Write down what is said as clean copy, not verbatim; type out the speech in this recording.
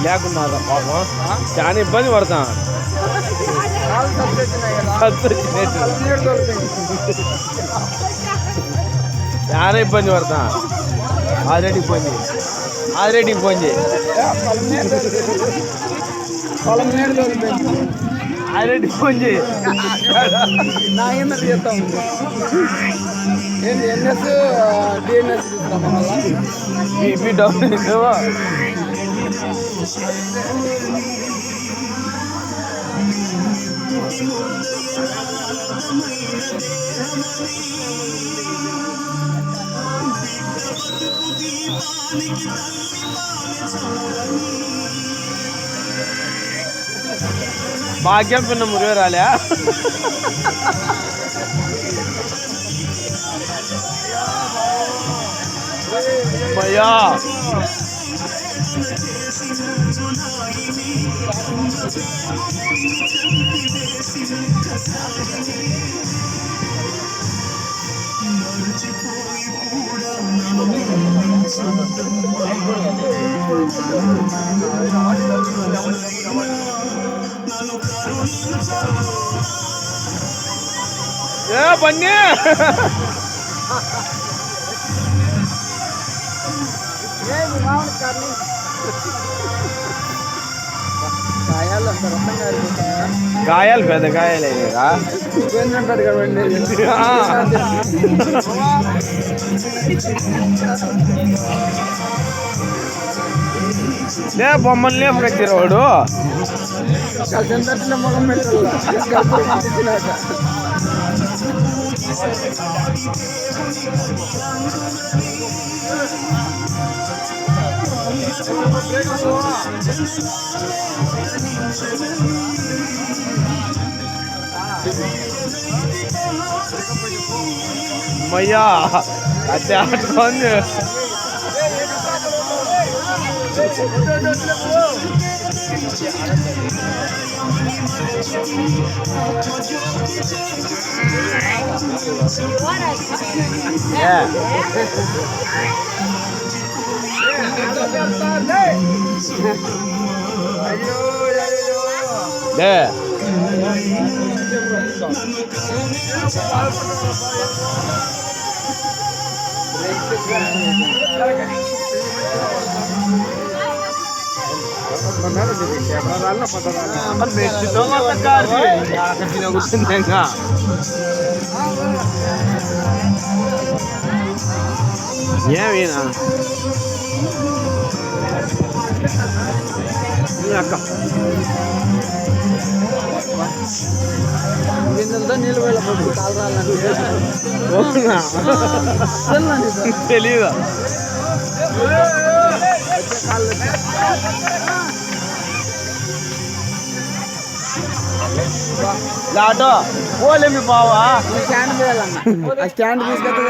లేకున్నా పాపం చాలా ఇబ్బంది పడతాం. చాలా ఇబ్బంది పడతా. ఆల్రెడీ ఫోన్ చేయి, ఆల్రెడీ ఫోన్ చేయి, ఆల్రెడీ ఫోన్ చేయి. బీపీ డౌన్ అయినావా? భాగ్యం పిన్న మురివే రాలే. భయ్యా ఏ బన్నీ గాయాలు పెద్ద గాయాలు అయినా లే బొమ్మలు లేపుకొచ్చారు వాడు. మొగం మయ్యా అదే ఆడుకోండి. ఏమీనా అక్క నీళ్ళు వెళ్ళిపోతుంది కాలు రాలంటే తెలీదా లాటో పోలే మీ బావా స్టాండ్ వేయాలన్నా స్టాండ్ తీసుకెళ్తే